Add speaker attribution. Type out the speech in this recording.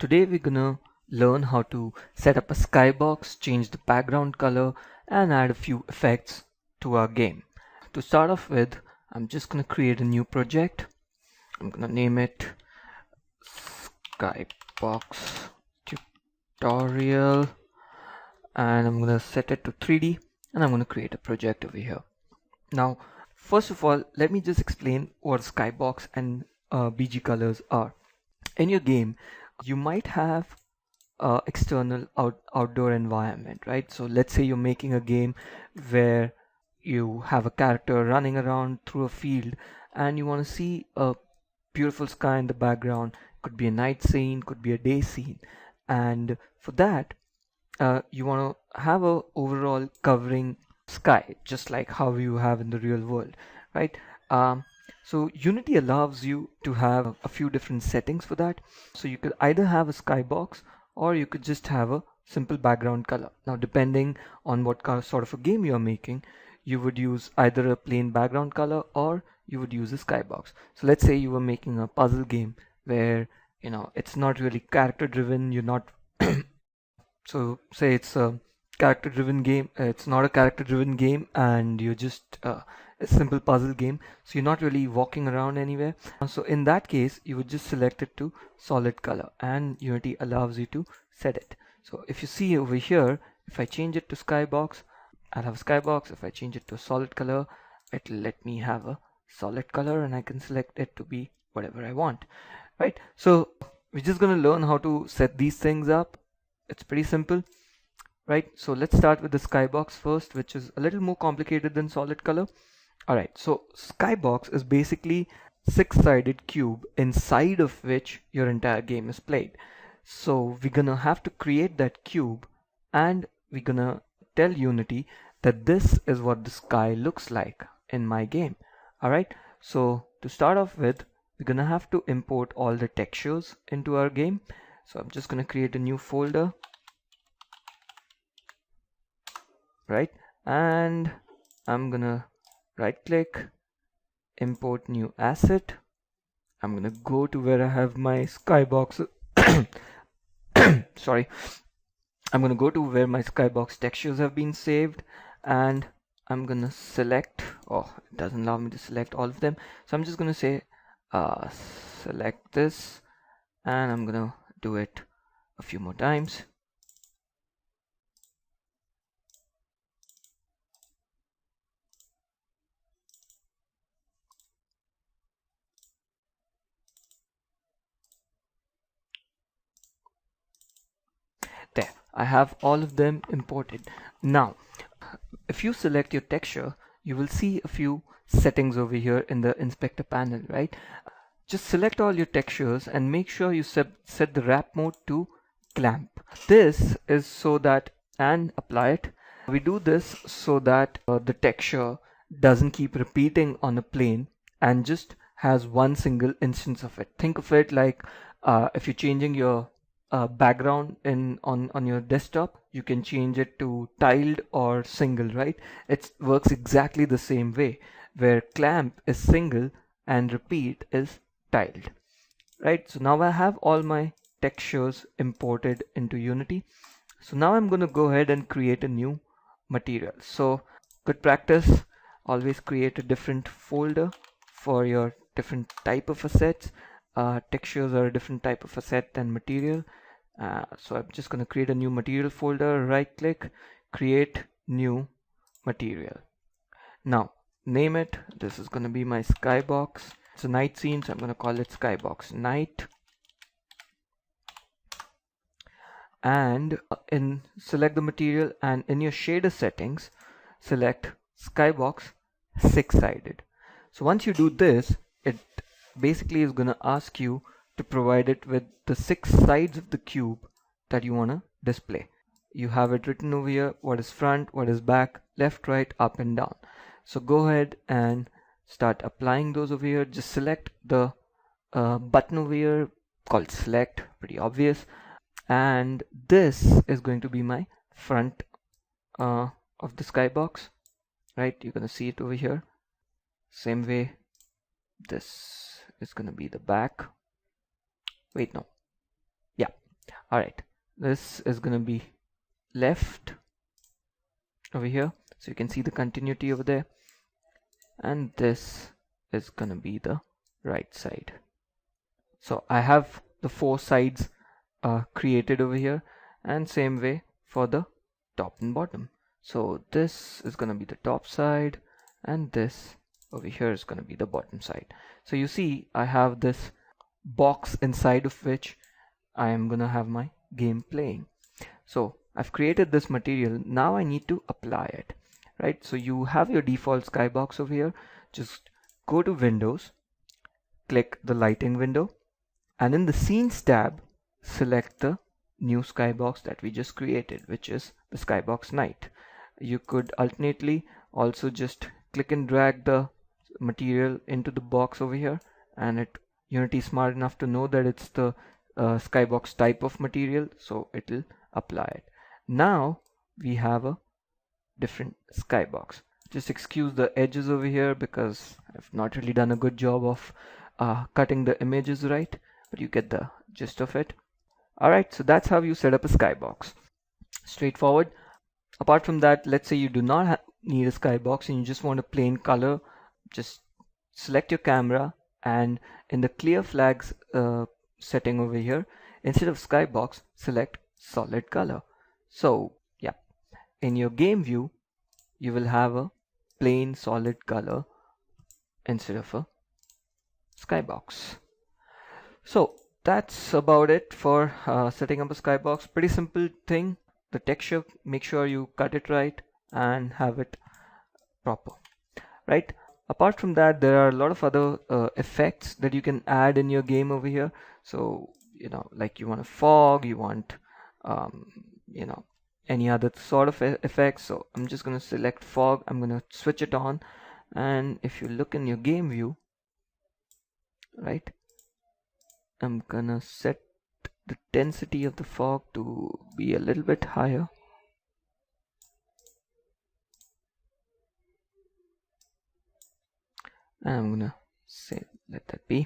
Speaker 1: Today we're gonna learn how to set up a skybox, change the background color, and add a few effects to our game. To start off with, I'm just gonna create a new project. I'm gonna name it Skybox Tutorial, and I'm gonna set it to 3D, and I'm gonna create a project over here. Now, first of all, let me just explain what skybox and BG colors are. In your game, you might have external outdoor environment, right? So let's say you're making a game where you have a character running around through a field and you want to see a beautiful sky in the background. Could be a night scene, could be a day scene, and for that you want to have a overall covering sky, just like how you have in the real world, right? So Unity allows you to have a few different settings for that. So you could either have a skybox or you could just have a simple background color. Now, depending on what sort of a game you're making, you would use either a plain background color or you would use a skybox. So let's say you were making a puzzle game where, you know, it's not really character driven. You're not so say it's a character driven game, it's not a character driven game, and you're just a simple puzzle game, so you're not really walking around anywhere. So in that case, you would just select it to solid color, and Unity allows you to set it. So if you see over here, if I change it to skybox, I'll have a skybox. If I change it to a solid color, it'll let me have a solid color, and I can select it to be whatever I want, right? So we're just going to learn how to set these things up. It's pretty simple, right? So let's start with the skybox first, which is a little more complicated than solid color. All right, so skybox is basically six-sided cube inside of which your entire game is played. So we're gonna have to create that cube, and we're gonna tell Unity that this is what the sky looks like in my game. All right, so to start off with, we're gonna have to import all the textures into our game. So I'm just going to create a new folder, right? And I'm going to right click, import new asset. I'm going to go to where I have my skybox. Sorry. I'm going to go to where my skybox textures have been saved, and I'm going to select, oh, it doesn't allow me to select all of them. So I'm just going to say select this, and I'm going to do it a few more times. There, I have all of them imported. Now, if you select your texture, you will see a few settings over here in the inspector panel, right? Just select all your textures and make sure you set the wrap mode to clamp. This is so that, and apply it. We do this so that the texture doesn't keep repeating on a plane and just has one single instance of it. Think of it like if you're changing your background on your desktop, you can change it to tiled or single, right? It works exactly the same way, where clamp is single and repeat is tiled, right? So now I have all my textures imported into Unity. So now I'm going to go ahead and create a new material. So good practice, always create a different folder for your different type of assets. Textures are a different type of asset than material. So I'm just going to create a new material folder, right click, create new material. Now name it, this is going to be my skybox. It's a night scene, so I'm going to call it skybox night. And select the material, and in your shader settings, select skybox six-sided. So once you do this, it basically is going to ask you to provide it with the 6 sides of the cube that you want to display. You have it written over here, what is front, what is back, left, right, up and down. So go ahead and start applying those over here. Just select the button over here called select, pretty obvious, and this is going to be my front of the skybox, right? You're going to see it over here. Same way, this is going to be the back. Wait, no, yeah, Alright, this is gonna be left over here, so you can see the continuity over there, and this is gonna be the right side. So I have the 4 sides created over here, and same way for the top and bottom. So this is gonna be the top side, and this over here is gonna be the bottom side. So you see I have this box inside of which I am gonna have my game playing. So I've created this material. Now I need to apply it, right? So you have your default skybox over here. Just go to Windows, click the lighting window, and in the Scenes tab, select the new skybox that we just created, which is the skybox night. You could alternately also just click and drag the material into the box over here, and Unity is smart enough to know that it's the skybox type of material, so it will apply it. Now we have a different skybox. Just excuse the edges over here because I've not really done a good job of cutting the images right, but you get the gist of it. Alright, so that's how you set up a skybox. Straightforward. Apart from that, let's say you do not need a skybox and you just want a plain color. Just select your camera, and in the clear flags setting over here, instead of skybox, select solid color. So yeah, in your game view you will have a plain solid color instead of a skybox. So that's about it for setting up a skybox. Pretty simple thing. The texture, make sure you cut it right and have it proper, right? Apart from that, there are a lot of other effects that you can add in your game over here. So like you want a fog, you want any other sort of effects. So I'm just going to select fog. I'm going to switch it on, and if you look in your game view, right, I'm gonna set the density of the fog to be a little bit higher, and I'm gonna say let that be.